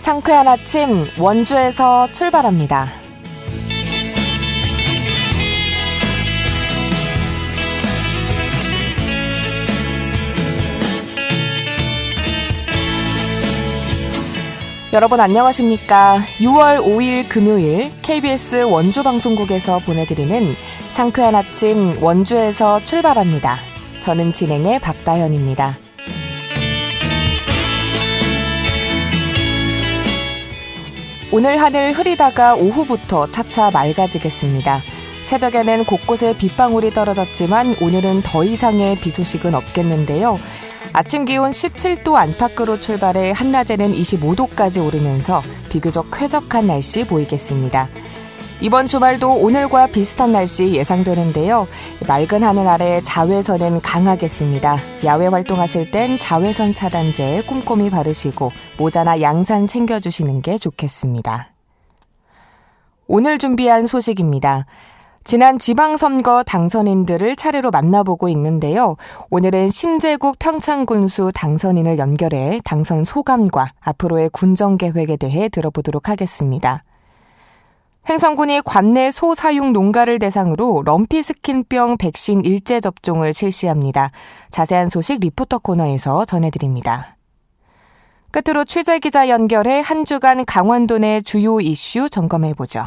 상쾌한 아침 원주에서 출발합니다. 여러분 안녕하십니까? 6월 5일 금요일 KBS 원주방송국에서 보내드리는 상쾌한 아침 원주에서 출발합니다. 저는 진행의 박다현입니다. 오늘 하늘 흐리다가 오후부터 차차 맑아지겠습니다. 새벽에는 곳곳에 빗방울이 떨어졌지만 오늘은 더 이상의 비 소식은 없겠는데요. 아침 기온 17도 안팎으로 출발해 한낮에는 25도까지 오르면서 비교적 쾌적한 날씨 보이겠습니다. 이번 주말도 오늘과 비슷한 날씨 예상되는데요. 맑은 하늘 아래 자외선은 강하겠습니다. 야외 활동하실 땐 자외선 차단제 꼼꼼히 바르시고 모자나 양산 챙겨주시는 게 좋겠습니다. 오늘 준비한 소식입니다. 지난 지방선거 당선인들을 차례로 만나보고 있는데요. 오늘은 심재국 평창군수 당선인을 연결해 당선 소감과 앞으로의 군정 계획에 대해 들어보도록 하겠습니다. 횡성군이 관내 소사육 농가를 대상으로 럼피스킨병 백신 일제 접종을 실시합니다. 자세한 소식 리포터 코너에서 전해드립니다. 끝으로 취재기자 연결해 한 주간 강원도 내 주요 이슈 점검해보죠.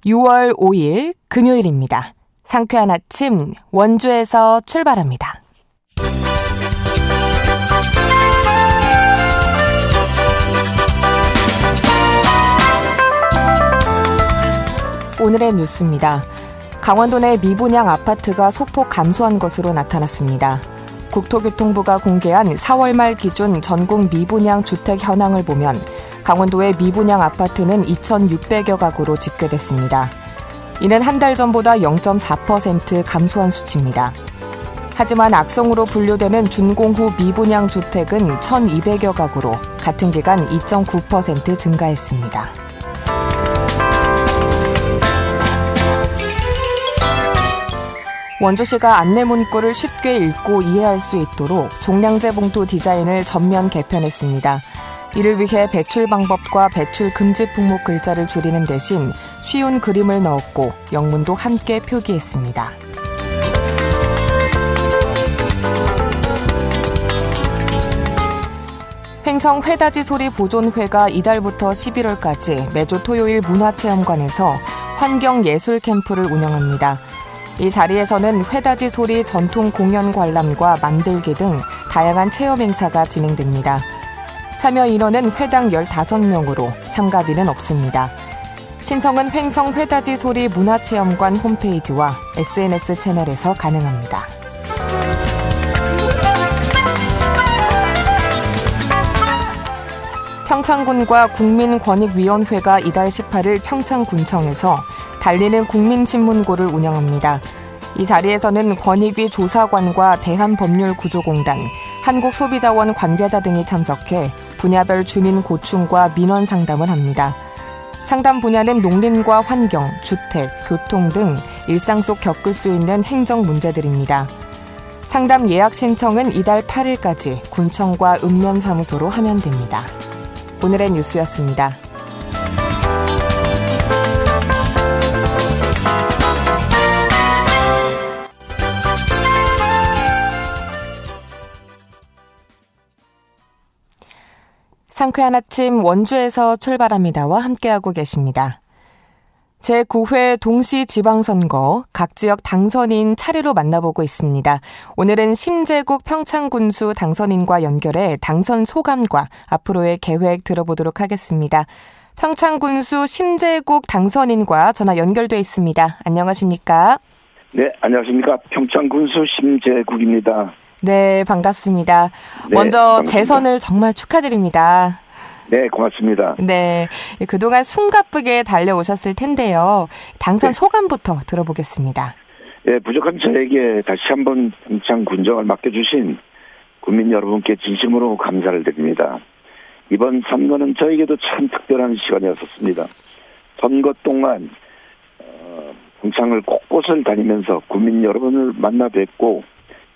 6월 5일 금요일입니다. 상쾌한 아침 원주에서 출발합니다. 오늘의 뉴스입니다. 강원도 내 미분양 아파트가 소폭 감소한 것으로 나타났습니다. 국토교통부가 공개한 4월 말 기준 전국 미분양 주택 현황을 보면 강원도의 미분양 아파트는 2,600여 가구로 집계됐습니다. 이는 한 달 전보다 0.4% 감소한 수치입니다. 하지만 악성으로 분류되는 준공후 미분양 주택은 1,200여 가구로 같은 기간 2.9% 증가했습니다. 원주시가 안내 문구를 쉽게 읽고 이해할 수 있도록 종량제 봉투 디자인을 전면 개편했습니다. 이를 위해 배출 방법과 배출 금지 품목 글자를 줄이는 대신 쉬운 그림을 넣었고 영문도 함께 표기했습니다. 횡성 회다지 소리 보존회가 이달부터 11월까지 매주 토요일 문화체험관에서 환경예술 캠프를 운영합니다. 이 자리에서는 회다지 소리 전통 공연 관람과 만들기 등 다양한 체험 행사가 진행됩니다. 참여 인원은 회당 15명으로 참가비는 없습니다. 신청은 횡성 회다지 소리 문화체험관 홈페이지와 SNS 채널에서 가능합니다. 평창군과 국민권익위원회가 이달 18일 평창군청에서 달리는 국민신문고를 운영합니다. 이 자리에서는 권익위 조사관과 대한법률구조공단, 한국소비자원 관계자 등이 참석해 분야별 주민 고충과 민원 상담을 합니다. 상담 분야는 농림과 환경, 주택, 교통 등 일상 속 겪을 수 있는 행정 문제들입니다. 상담 예약 신청은 이달 8일까지 군청과 읍면사무소로 하면 됩니다. 오늘의 뉴스였습니다. 상쾌한 아침 원주에서 출발합니다와 함께하고 계십니다. 제9회 동시지방선거 각 지역 당선인 차례로 만나보고 있습니다. 오늘은 심재국 평창군수 당선인과 연결해 당선 소감과 앞으로의 계획 들어보도록 하겠습니다. 평창군수 심재국 당선인과 전화 연결돼 있습니다. 안녕하십니까? 네, 안녕하십니까. 평창군수 심재국입니다. 네, 반갑습니다. 네, 먼저 반갑습니다. 재선을 정말 축하드립니다. 네, 고맙습니다. 네, 그동안 숨가쁘게 달려오셨을 텐데요. 당선 네. 소감부터 들어보겠습니다. 네, 부족한 저에게 다시 한번 평창 군정을 맡겨주신 국민 여러분께 진심으로 감사를 드립니다. 이번 선거는 저에게도 참 특별한 시간이었습니다. 선거 동안 평창을 곳곳을 다니면서 국민 여러분을 만나 뵙고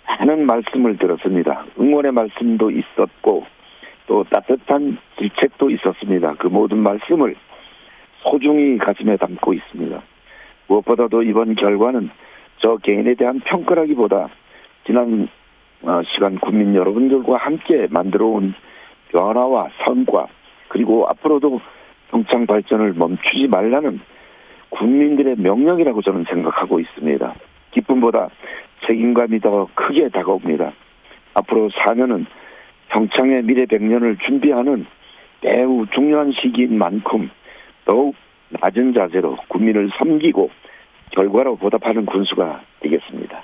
많은 말씀을 들었습니다. 응원의 말씀도 있었고 또 따뜻한 질책도 있었습니다. 그 모든 말씀을 소중히 가슴에 담고 있습니다. 무엇보다도 이번 결과는 저 개인에 대한 평가라기보다 지난 시간 국민 여러분들과 함께 만들어온 변화와 성과, 그리고 앞으로도 평창 발전을 멈추지 말라는 국민들의 명령이라고 저는 생각하고 있습니다. 기쁨보다 책임감이 더 크게 다가옵니다. 앞으로 4년은 평창의 미래 100년을 준비하는 매우 중요한 시기인 만큼 더욱 낮은 자세로 국민을 섬기고 결과로 보답하는 군수가 되겠습니다.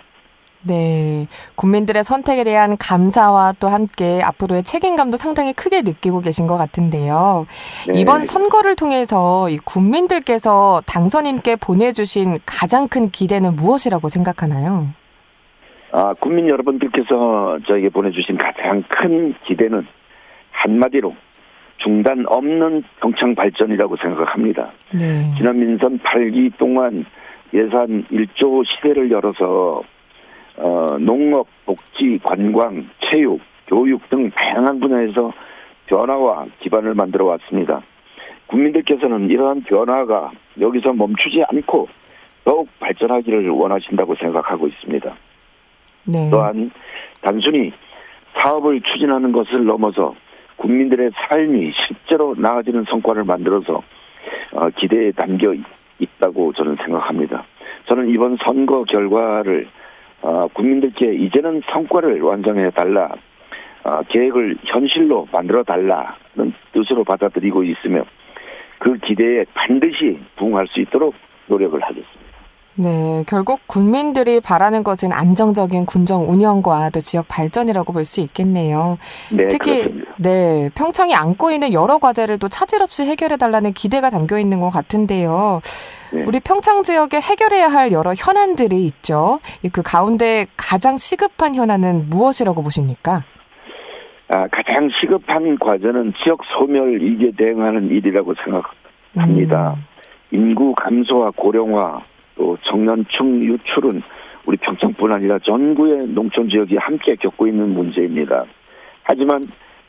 네, 국민들의 선택에 대한 감사와 또 함께 앞으로의 책임감도 상당히 크게 느끼고 계신 것 같은데요. 네. 이번 선거를 통해서 이 국민들께서 당선인께 보내주신 가장 큰 기대는 무엇이라고 생각하나요? 국민 여러분들께서 저에게 보내주신 가장 큰 기대는 한마디로 중단 없는 평창 발전이라고 생각합니다. 네. 지난 민선 8기 동안 예산 1조 시대를 열어서 농업, 복지, 관광, 체육, 교육 등 다양한 분야에서 변화와 기반을 만들어 왔습니다. 국민들께서는 이러한 변화가 여기서 멈추지 않고 더욱 발전하기를 원하신다고 생각하고 있습니다. 네. 또한 단순히 사업을 추진하는 것을 넘어서 국민들의 삶이 실제로 나아지는 성과를 만들어서 기대에 담겨 있다고 저는 생각합니다. 저는 이번 선거 결과를 국민들께 이제는 성과를 완성해달라, 계획을 현실로 만들어달라는 뜻으로 받아들이고 있으며 그 기대에 반드시 부응할 수 있도록 노력을 하겠습니다. 네, 결국 국민들이 바라는 것은 안정적인 군정 운영과 또 지역 발전이라고 볼 수 있겠네요. 네, 특히 그렇습니다. 네, 평창이 안고 있는 여러 과제를 또 차질 없이 해결해달라는 기대가 담겨 있는 것 같은데요. 네. 우리 평창 지역에 해결해야 할 여러 현안들이 있죠. 그 가운데 가장 시급한 현안은 무엇이라고 보십니까? 가장 시급한 과제는 지역 소멸 위기에 대응하는 일이라고 생각합니다. 인구 감소와 고령화, 또 청년층 유출은 우리 평창뿐 아니라 전국의 농촌 지역이 함께 겪고 있는 문제입니다. 하지만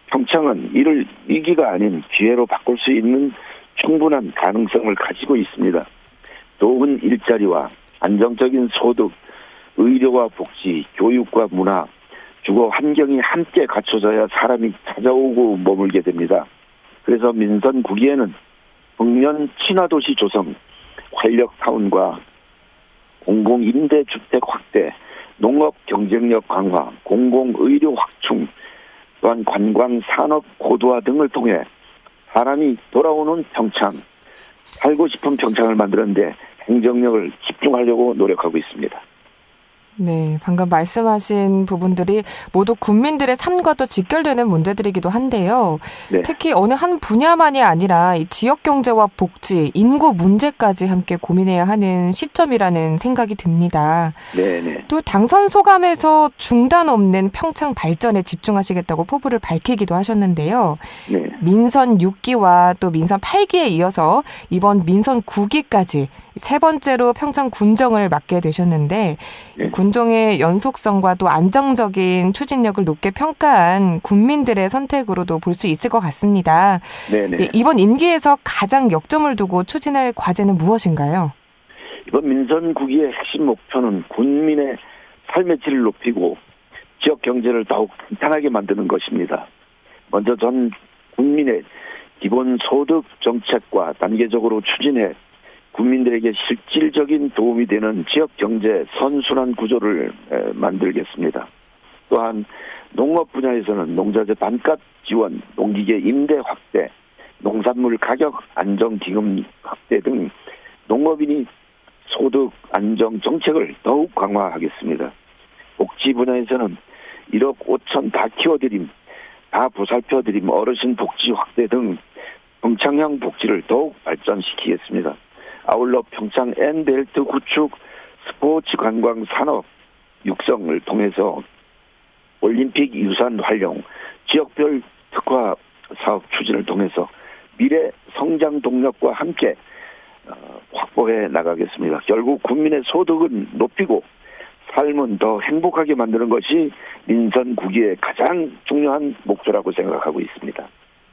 평창은 이를 위기가 아닌 기회로 바꿀 수 있는 충분한 가능성을 가지고 있습니다. 좋은 일자리와 안정적인 소득, 의료와 복지, 교육과 문화, 주거 환경이 함께 갖춰져야 사람이 찾아오고 머물게 됩니다. 그래서 민선 9기에는 청년 친화도시 조성, 활력타운과 공공임대주택 확대, 농업 경쟁력 강화, 공공의료 확충, 또한 관광 산업 고도화 등을 통해 사람이 돌아오는 평창, 살고 싶은 평창을 만드는데 행정력을 집중하려고 노력하고 있습니다. 네, 방금 말씀하신 부분들이 모두 국민들의 삶과도 직결되는 문제들이기도 한데요. 네. 특히 어느 한 분야만이 아니라 이 지역 경제와 복지, 인구 문제까지 함께 고민해야 하는 시점이라는 생각이 듭니다. 네네. 또 당선 소감에서 중단 없는 평창 발전에 집중하시겠다고 포부를 밝히기도 하셨는데요. 네. 민선 6기와 또 민선 8기에 이어서 이번 민선 9기까지 세 번째로 평창 군정을 맡게 되셨는데 네. 군정의 연속성과 또 안정적인 추진력을 높게 평가한 국민들의 선택으로도 볼 수 있을 것 같습니다. 네네. 네, 이번 임기에서 가장 역점을 두고 추진할 과제는 무엇인가요? 이번 민선 9기의 핵심 목표는 국민의 삶의 질을 높이고 지역 경제를 더욱 탄탄하게 만드는 것입니다. 먼저 전 국민의 기본 소득 정책과 단계적으로 추진해 국민들에게 실질적인 도움이 되는 지역 경제 선순환 구조를 만들겠습니다. 또한 농업 분야에서는 농자재 반값 지원, 농기계 임대 확대, 농산물 가격 안정 기금 확대 등 농업인이 소득 안정 정책을 더욱 강화하겠습니다. 복지 분야에서는 1억 5천 다 키워드림, 다 보살펴드림, 어르신 복지 확대 등 평창형 복지를 더욱 발전시키겠습니다. 아울러 평창 N벨트 구축, 스포츠 관광 산업 육성을 통해서 올림픽 유산 활용, 지역별 특화 사업 추진을 통해서 미래 성장 동력과 함께 확보해 나가겠습니다. 결국 국민의 소득은 높이고 삶은 더 행복하게 만드는 것이 민선 9기의 가장 중요한 목표라고 생각하고 있습니다.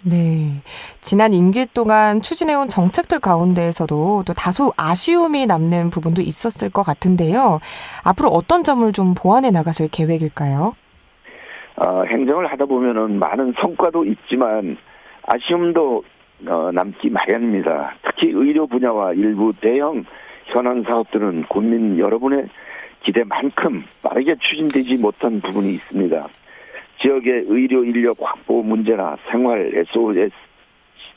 네. 지난 임기 동안 추진해온 정책들 가운데에서도 또 다소 아쉬움이 남는 부분도 있었을 것 같은데요. 앞으로 어떤 점을 좀 보완해 나가실 계획일까요? 행정을 하다 보면은 많은 성과도 있지만 아쉬움도 남기 마련입니다. 특히 의료 분야와 일부 대형 현안 사업들은 국민 여러분의 기대만큼 빠르게 추진되지 못한 부분이 있습니다. 지역의 의료 인력 확보 문제나 생활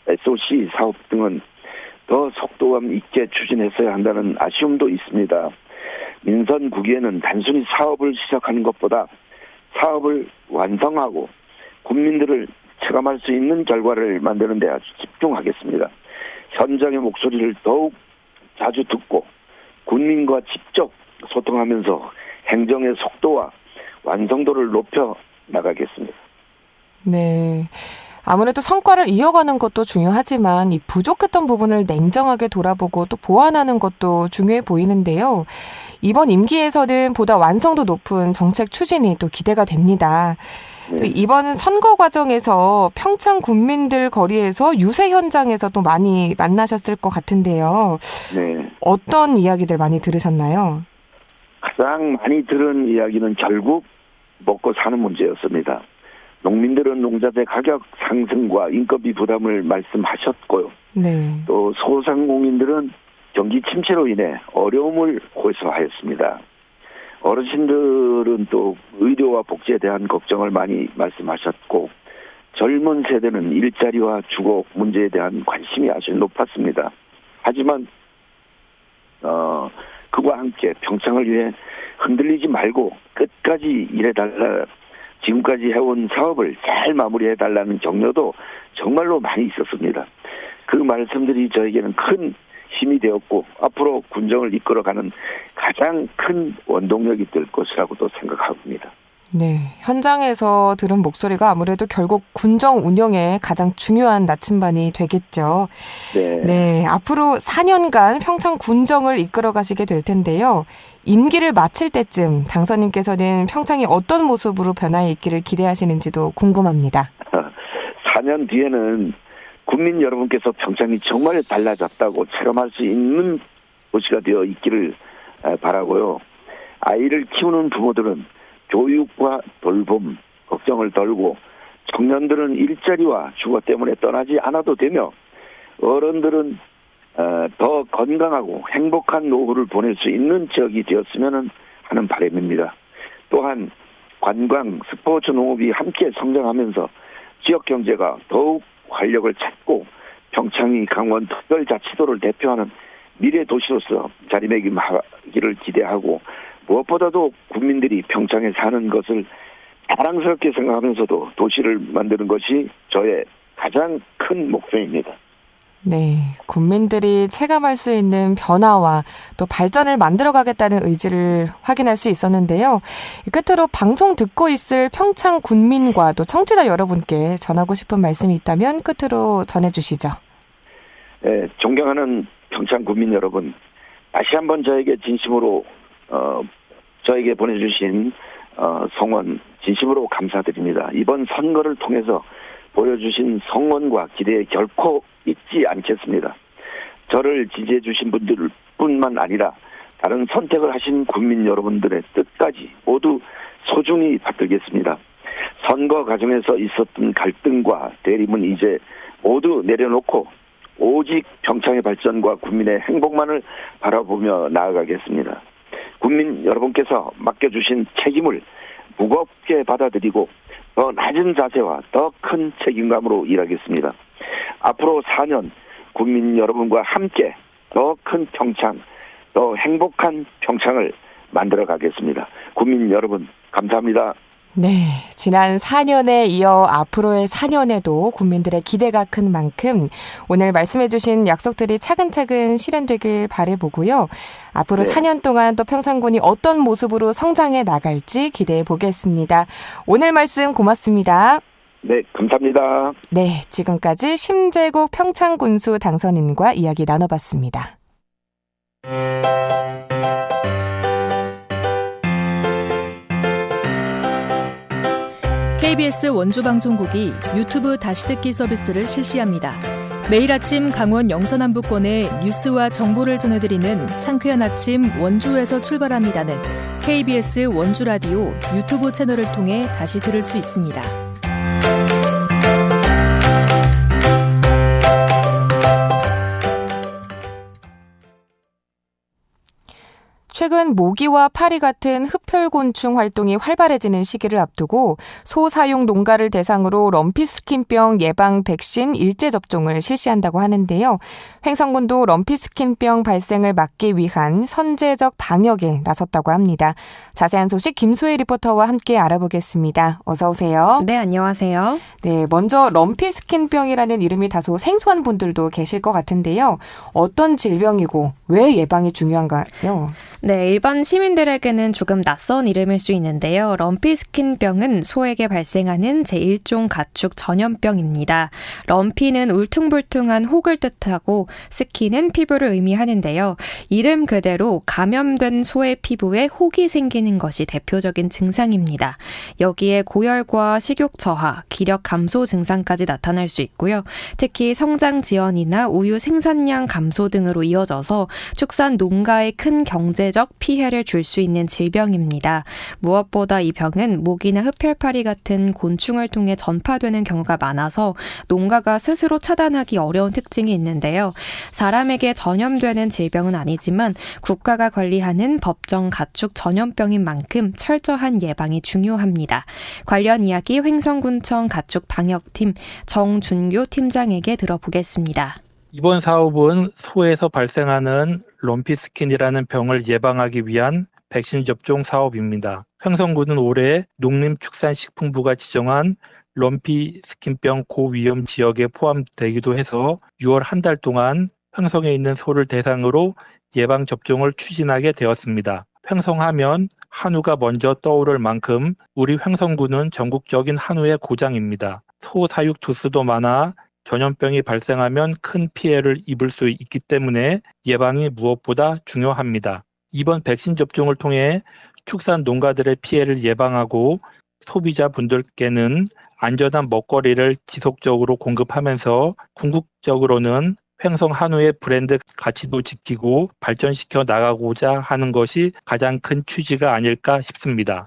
SOC 사업 등은 더 속도감 있게 추진했어야 한다는 아쉬움도 있습니다. 민선 9기에는 단순히 사업을 시작하는 것보다 사업을 완성하고 국민들을 체감할 수 있는 결과를 만드는 데 아주 집중하겠습니다. 현장의 목소리를 더욱 자주 듣고 국민과 직접 소통하면서 행정의 속도와 완성도를 높여 나가겠습니다. 네. 아무래도 성과를 이어가는 것도 중요하지만 이 부족했던 부분을 냉정하게 돌아보고 또 보완하는 것도 중요해 보이는데요. 이번 임기에서는 보다 완성도 높은 정책 추진이 또 기대가 됩니다. 또 이번 선거 과정에서 평창 군민들 거리에서 유세 현장에서 또 많이 만나셨을 것 같은데요. 네. 어떤 이야기들 많이 들으셨나요? 가장 많이 들은 이야기는 결국 먹고 사는 문제였습니다. 농민들은 농자재 가격 상승과 인건비 부담을 말씀하셨고요. 네. 또 소상공인들은 경기 침체로 인해 어려움을 호소하였습니다. 어르신들은 또 의료와 복지에 대한 걱정을 많이 말씀하셨고 젊은 세대는 일자리와 주거 문제에 대한 관심이 아주 높았습니다. 하지만 그와 함께 평창을 위해 흔들리지 말고 끝까지 일해달라, 지금까지 해온 사업을 잘 마무리해달라는 격려도 정말로 많이 있었습니다. 그 말씀들이 저에게는 큰 힘이 되었고 앞으로 군정을 이끌어가는 가장 큰 원동력이 될 것이라고도 생각합니다. 네, 현장에서 들은 목소리가 아무래도 결국 군정 운영에 가장 중요한 나침반이 되겠죠. 네, 앞으로 4년간 평창 군정을 이끌어 가시게 될 텐데요. 임기를 마칠 때쯤 당선인께서는 평창이 어떤 모습으로 변화해 있기를 기대하시는지도 궁금합니다. 4년 뒤에는 국민 여러분께서 평창이 정말 달라졌다고 체감할 수 있는 도시가 되어 있기를 바라고요. 아이를 키우는 부모들은 교육과 돌봄, 걱정을 덜고 청년들은 일자리와 주거 때문에 떠나지 않아도 되며 어른들은 더 건강하고 행복한 노후를 보낼 수 있는 지역이 되었으면 하는 바람입니다. 또한 관광, 스포츠, 농업이 함께 성장하면서 지역 경제가 더욱 활력을 찾고 평창이 강원 특별자치도를 대표하는 미래 도시로서 자리매김하기를 기대하고 무엇보다도 국민들이 평창에 사는 것을 자랑스럽게 생각하면서도 도시를 만드는 것이 저의 가장 큰 목표입니다. 네, 국민들이 체감할 수 있는 변화와 또 발전을 만들어가겠다는 의지를 확인할 수 있었는데요. 끝으로 방송 듣고 있을 평창 군민과 또 청취자 여러분께 전하고 싶은 말씀이 있다면 끝으로 전해주시죠. 네, 존경하는 평창 군민 여러분, 다시 한번 저에게 진심으로 저에게 보내주신 성원 진심으로 감사드립니다. 이번 선거를 통해서 보여주신 성원과 기대에 결코 잊지 않겠습니다. 저를 지지해 주신 분들 뿐만 아니라 다른 선택을 하신 국민 여러분들의 뜻까지 모두 소중히 받들겠습니다. 선거 과정에서 있었던 갈등과 대립은 이제 모두 내려놓고 오직 평창의 발전과 국민의 행복만을 바라보며 나아가겠습니다. 국민 여러분께서 맡겨주신 책임을 무겁게 받아들이고 더 낮은 자세와 더 큰 책임감으로 일하겠습니다. 앞으로 4년 국민 여러분과 함께 더 큰 평창, 더 행복한 평창을 만들어 가겠습니다. 국민 여러분 감사합니다. 네, 지난 4년에 이어 앞으로의 4년에도 국민들의 기대가 큰 만큼 오늘 말씀해 주신 약속들이 차근차근 실현되길 바라보고요. 앞으로 4년 동안 또 평창군이 어떤 모습으로 성장해 나갈지 기대해 보겠습니다. 오늘 말씀 고맙습니다. 네, 감사합니다. 네, 지금까지 심재국 평창군수 당선인과 이야기 나눠봤습니다. KBS 원주방송국이 유튜브 다시 듣기 서비스를 실시합니다. 매일 아침 강원 영서남부권의 뉴스와 정보를 전해드리는 상쾌한 아침 원주에서 출발합니다는 KBS 원주라디오 유튜브 채널을 통해 다시 들을 수 있습니다. 최근 모기와 파리 같은 흡혈곤충 활동이 활발해지는 시기를 앞두고 소사육 농가를 대상으로 럼피스킨병 예방 백신 일제 접종을 실시한다고 하는데요. 횡성군도 럼피스킨병 발생을 막기 위한 선제적 방역에 나섰다고 합니다. 자세한 소식 김소혜 리포터와 함께 알아보겠습니다. 어서 오세요. 네, 안녕하세요. 네, 먼저 럼피스킨병이라는 이름이 다소 생소한 분들도 계실 것 같은데요. 어떤 질병이고 왜 예방이 중요한가요? 네, 일반 시민들에게는 조금 낯선 이름일 수 있는데요. 럼피스킨병은 소에게 발생하는 제1종 가축 전염병입니다. 럼피는 울퉁불퉁한 혹을 뜻하고 스킨은 피부를 의미하는데요. 이름 그대로 감염된 소의 피부에 혹이 생기는 것이 대표적인 증상입니다. 여기에 고열과 식욕 저하, 기력 감소 증상까지 나타날 수 있고요. 특히 성장 지연이나 우유 생산량 감소 등으로 이어져서 축산 농가에 큰 경제적 피해를 줄 수 있는 질병입니다. 무엇보다 이 병은 모기나 흡혈파리 같은 곤충을 통해 전파되는 경우가 많아서 농가가 스스로 차단하기 어려운 특징이 있는데요. 사람에게 전염되는 질병은 아니지만 국가가 관리하는 법정 가축 전염병인 만큼 철저한 예방이 중요합니다. 관련 이야기 횡성군청 가축방역팀 정준교 팀장에게 들어보겠습니다. 이번 사업은 소에서 발생하는 럼피스킨이라는 병을 예방하기 위한 백신 접종 사업입니다. 횡성군은 올해 농림축산식품부가 지정한 럼피스킨병 고위험 지역에 포함되기도 해서 6월 한 달 동안 횡성에 있는 소를 대상으로 예방 접종을 추진하게 되었습니다. 횡성하면 한우가 먼저 떠오를 만큼 우리 횡성군은 전국적인 한우의 고장입니다. 소 사육 두수도 많아 전염병이 발생하면 큰 피해를 입을 수 있기 때문에 예방이 무엇보다 중요합니다. 이번 백신 접종을 통해 축산 농가들의 피해를 예방하고 소비자분들께는 안전한 먹거리를 지속적으로 공급하면서 궁극적으로는 횡성 한우의 브랜드 가치도 지키고 발전시켜 나가고자 하는 것이 가장 큰 취지가 아닐까 싶습니다.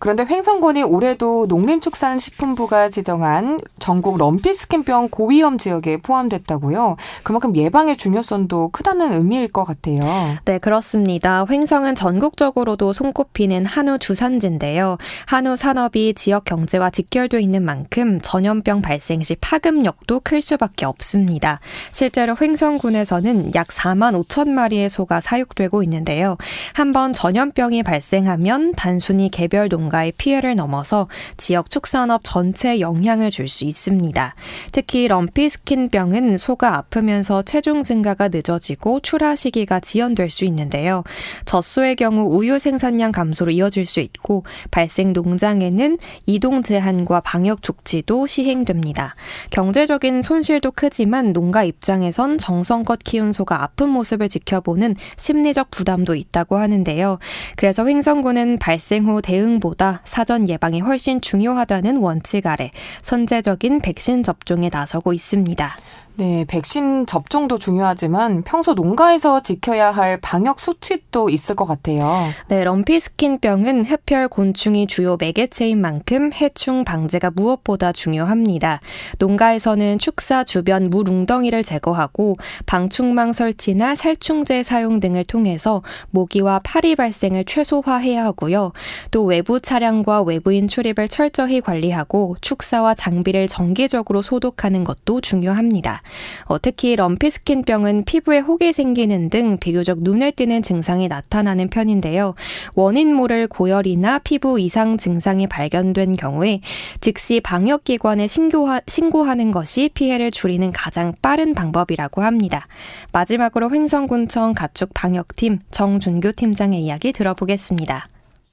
그런데 횡성군이 올해도 농림축산식품부가 지정한 전국 럼피스킨병 고위험 지역에 포함됐다고요. 그만큼 예방의 중요성도 크다는 의미일 것 같아요. 네, 그렇습니다. 횡성은 전국적으로도 손꼽히는 한우 주산지인데요. 한우 산업이 지역 경제와 직결되어 있는 만큼 전염병 발생 시 파급력도 클 수밖에 없습니다. 실제로 횡성군에서는 약 4만 5천 마리의 소가 사육되고 있는데요. 한번 전염병이 발생하면 단순히 개별 농가의 피해를 넘어서 지역 축산업 전체에 영향을 줄 수 있습니다. 특히 럼피스킨병은 소가 아프면서 체중 증가가 늦어지고 출하 시기가 지연될 수 있는데요. 젖소의 경우 우유 생산량 감소로 이어질 수 있고 발생 농장에는 이동 제한과 방역 조치도 시행됩니다. 경제적인 손실도 크지만 농가 입장에선 정성껏 키운 소가 아픈 모습을 지켜보는 심리적 부담도 있다고 하는데요. 그래서 횡성군은 발생 후 대응보다 사전 예방이 훨씬 중요하다는 원칙 아래 선제적인 백신 접종에 나서고 있습니다. 네, 백신 접종도 중요하지만 평소 농가에서 지켜야 할 방역 수칙도 있을 것 같아요. 네, 럼피스킨병은 흡혈 곤충이 주요 매개체인 만큼 해충 방제가 무엇보다 중요합니다. 농가에서는 축사 주변 물 웅덩이를 제거하고 방충망 설치나 살충제 사용 등을 통해서 모기와 파리 발생을 최소화해야 하고요. 또 외부 차량과 외부인 출입을 철저히 관리하고 축사와 장비를 정기적으로 소독하는 것도 중요합니다. 특히 럼피스킨병은 피부에 혹이 생기는 등 비교적 눈에 띄는 증상이 나타나는 편인데요. 원인 모를 고열이나 피부 이상 증상이 발견된 경우에 즉시 방역기관에 신고하는 것이 피해를 줄이는 가장 빠른 방법이라고 합니다. 마지막으로 횡성군청 가축방역팀 정준교 팀장의 이야기 들어보겠습니다.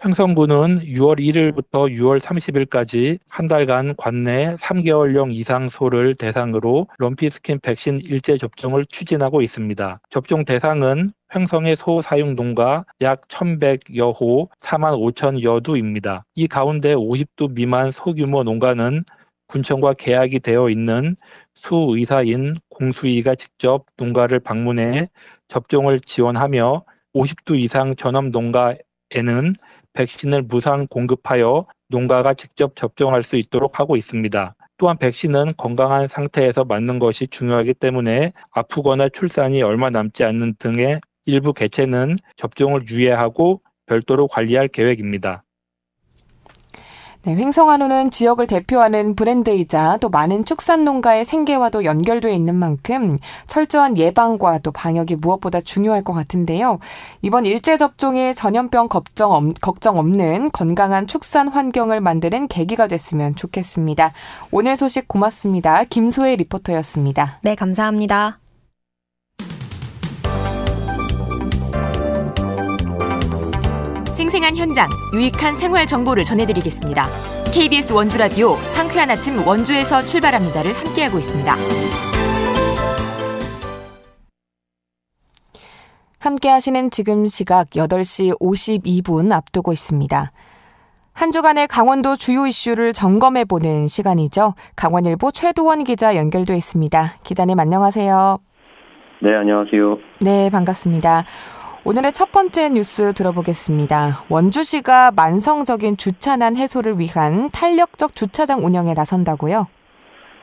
횡성군은 6월 1일부터 6월 30일까지 한 달간 관내 3개월령 이상 소를 대상으로 럼피스킨 백신 일제 접종을 추진하고 있습니다. 접종 대상은 횡성의 소 사육 농가 약 1,100여 호 4만 5천여 두입니다. 이 가운데 50두 미만 소규모 농가는 군청과 계약이 되어 있는 수의사인 공수위가 직접 농가를 방문해 접종을 지원하며 50두 이상 전업 농가에는 백신을 무상 공급하여 농가가 직접 접종할 수 있도록 하고 있습니다. 또한 백신은 건강한 상태에서 맞는 것이 중요하기 때문에 아프거나 출산이 얼마 남지 않는 등의 일부 개체는 접종을 유예하고 별도로 관리할 계획입니다. 네, 횡성한우는 지역을 대표하는 브랜드이자 또 많은 축산 농가의 생계와도 연결되어 있는 만큼 철저한 예방과 또 방역이 무엇보다 중요할 것 같은데요. 이번 일제 접종이 전염병 걱정 없는 건강한 축산 환경을 만드는 계기가 됐으면 좋겠습니다. 오늘 소식 고맙습니다. 김소혜 리포터였습니다. 네, 감사합니다. 생생한 현장, 유익한 생활 정보를 전해드리겠습니다. KBS 원주라디오 상쾌한 아침 원주에서 출발합니다를 함께하고 있습니다. 함께하시는 지금 시각 8시 52분 앞두고 있습니다. 한 주간의 강원도 주요 이슈를 점검해보는 시간이죠. 강원일보 최도원 기자 연결돼 있습니다. 기자님 안녕하세요. 네, 안녕하세요. 네, 반갑습니다. 오늘의 첫 번째 뉴스 들어보겠습니다. 원주시가 만성적인 주차난 해소를 위한 탄력적 주차장 운영에 나선다고요?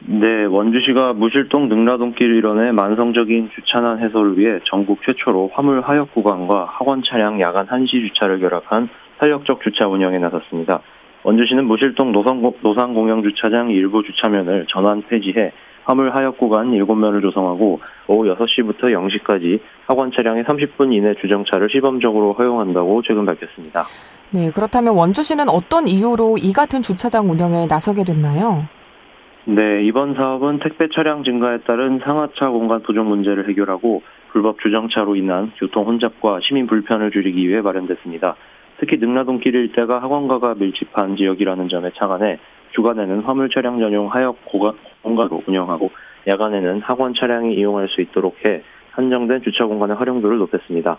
네, 원주시가 무실동 능라동길 일원의 만성적인 주차난 해소를 위해 전국 최초로 화물 하역 구간과 학원 차량 야간 한시 주차를 결합한 탄력적 주차 운영에 나섰습니다. 원주시는 무실동 노상공영주차장 일부 주차면을 전환 폐지해 화물 하역 구간 7면을 조성하고 오후 6시부터 0시까지 학원 차량의 30분 이내 주정차를 시범적으로 허용한다고 최근 밝혔습니다. 네, 그렇다면 원주시는 어떤 이유로 이 같은 주차장 운영에 나서게 됐나요? 네, 이번 사업은 택배 차량 증가에 따른 상하차 공간 부족 문제를 해결하고 불법 주정차로 인한 교통 혼잡과 시민 불편을 줄이기 위해 마련됐습니다. 특히 능라동길 일대가 학원가가 밀집한 지역이라는 점에 착안해 주간에는 화물 차량 전용 하역 공간으로 운영하고 야간에는 학원 차량이 이용할 수 있도록 해 한정된 주차 공간의 활용도를 높였습니다.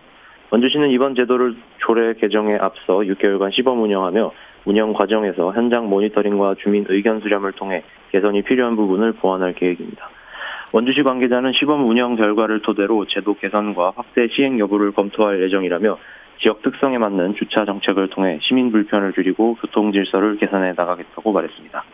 원주시는 이번 제도를 조례 개정에 앞서 6개월간 시범 운영하며 운영 과정에서 현장 모니터링과 주민 의견 수렴을 통해 개선이 필요한 부분을 보완할 계획입니다. 원주시 관계자는 시범 운영 결과를 토대로 제도 개선과 확대 시행 여부를 검토할 예정이라며 지역 특성에 맞는 주차 정책을 통해 시민 불편을 줄이고 교통 질서를 개선해 나가겠다고 말했습니다.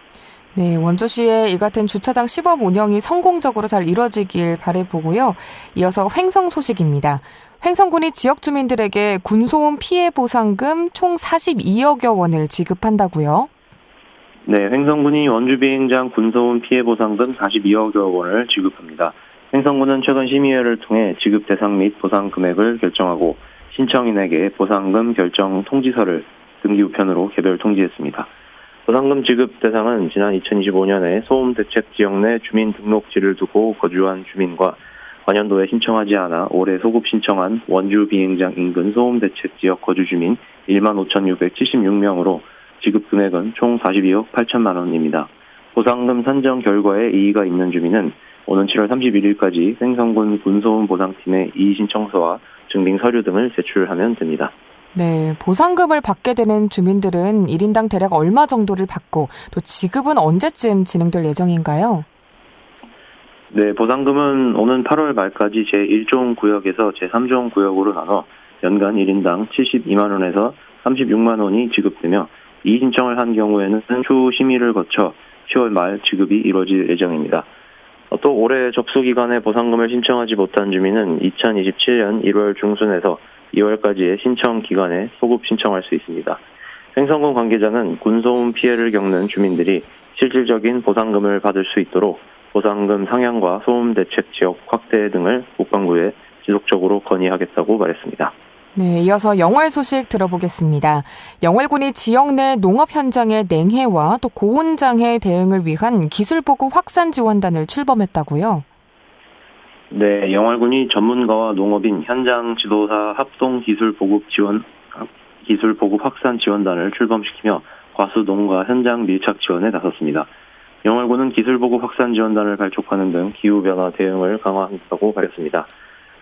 네, 원주시의 이 같은 주차장 시범 운영이 성공적으로 잘 이뤄지길 바라보고요. 이어서 횡성 소식입니다. 횡성군이 지역 주민들에게 군소음 피해 보상금 총 42억여 원을 지급한다고요? 네, 횡성군이 원주 비행장 군소음 피해 보상금 42억여 원을 지급합니다. 횡성군은 최근 심의회를 통해 지급 대상 및 보상 금액을 결정하고 신청인에게 보상금 결정 통지서를 등기 우편으로 개별 통지했습니다. 보상금 지급 대상은 지난 2025년에 소음 대책 지역 내 주민 등록지를 두고 거주한 주민과 관연도에 신청하지 않아 올해 소급 신청한 원주 비행장 인근 소음 대책 지역 거주 주민 15,676명으로 지급 금액은 총 42억 8천만 원입니다. 보상금 산정 결과에 이의가 있는 주민은 오는 7월 31일까지 횡성군 군소음 보상팀에 이의 신청서와 증빙 서류 등을 제출하면 됩니다. 네, 보상금을 받게 되는 주민들은 1인당 대략 얼마 정도를 받고 또 지급은 언제쯤 진행될 예정인가요? 네, 보상금은 오는 8월 말까지 제1종 구역에서 제3종 구역으로 나눠 연간 1인당 72만 원에서 36만 원이 지급되며 이의 신청을 한 경우에는 추후 심의를 거쳐 10월 말 지급이 이루어질 예정입니다. 또 올해 접수 기간에 보상금을 신청하지 못한 주민은 2027년 1월 중순에서 2월까지의 신청 기간에 소급 신청할 수 있습니다. 횡성군 관계자는 군소음 피해를 겪는 주민들이 실질적인 보상금을 받을 수 있도록 보상금 상향과 소음 대책 지역 확대 등을 국방부에 지속적으로 건의하겠다고 말했습니다. 네, 이어서 영월 소식 들어보겠습니다. 영월군이 지역 내 농업 현장의 냉해와 또 고온장애 대응을 위한 기술보급 확산 지원단을 출범했다고요? 네, 영월군이 전문가와 농업인 현장 지도사 합동 기술 보급 지원 기술 보급 확산 지원단을 출범시키며 과수 농가 현장 밀착 지원에 나섰습니다. 영월군은 기술 보급 확산 지원단을 발족하는 등 기후변화 대응을 강화한다고 밝혔습니다.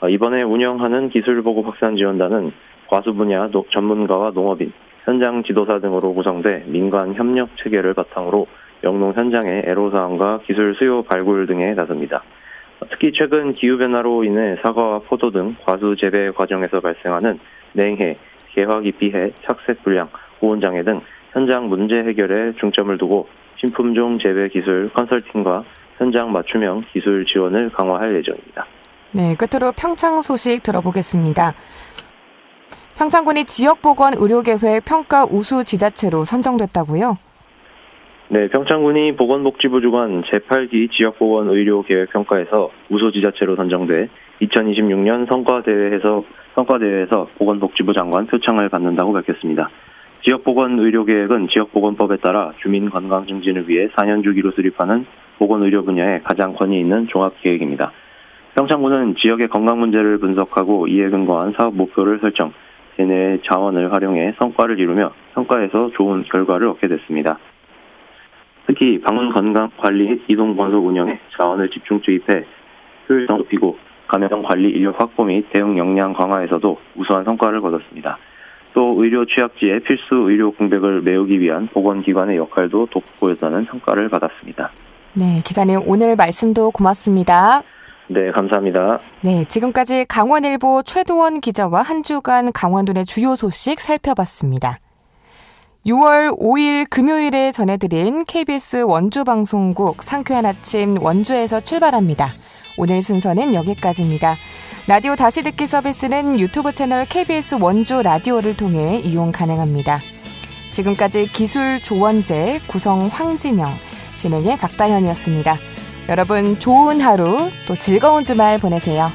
이번에 운영하는 기술 보급 확산 지원단은 과수 분야 전문가와 농업인, 현장 지도사 등으로 구성돼 민관 협력 체계를 바탕으로 영농 현장의 애로사항과 기술 수요 발굴 등에 나섭니다. 특히 최근 기후변화로 인해 사과와 포도 등 과수 재배 과정에서 발생하는 냉해, 개화 기피해, 착색 불량, 고온장애 등 현장 문제 해결에 중점을 두고 신품종 재배 기술 컨설팅과 현장 맞춤형 기술 지원을 강화할 예정입니다. 네, 끝으로 평창 소식 들어보겠습니다. 평창군이 지역보건의료계획 평가 우수 지자체로 선정됐다고요? 네, 평창군이 보건복지부 주관 제8기 지역보건의료계획 평가에서 우수 지자체로 선정돼 2026년 성과대회에서 보건복지부 장관 표창을 받는다고 밝혔습니다. 지역보건의료계획은 지역보건법에 따라 주민 건강 증진을 위해 4년 주기로 수립하는 보건의료 분야에 가장 권위 있는 종합계획입니다. 평창군은 지역의 건강 문제를 분석하고 이에 근거한 사업 목표를 설정, 대내의 자원을 활용해 성과를 이루며 평가에서 좋은 결과를 얻게 됐습니다. 특히 방문 건강관리 이동건설 운영에 자원을 집중 투입해 효율성 높이고 감염병 관리 인력 확보 및 대응 역량 강화에서도 우수한 성과를 거뒀습니다. 또 의료 취약지의 필수 의료 공백을 메우기 위한 보건기관의 역할도 돋보였다는 평가를 받았습니다. 네, 기자님 오늘 말씀도 고맙습니다. 네, 감사합니다. 네, 지금까지 강원일보 최도원 기자와 한 주간 강원도 내 주요 소식 살펴봤습니다. 6월 5일 금요일에 전해드린 KBS 원주방송국 상쾌한 아침 원주에서 출발합니다. 오늘 순서는 여기까지입니다. 라디오 다시 듣기 서비스는 유튜브 채널 KBS 원주 라디오를 통해 이용 가능합니다. 지금까지 기술 조원재, 구성 황진영, 진행의 박다현이었습니다. 여러분 좋은 하루 또 즐거운 주말 보내세요.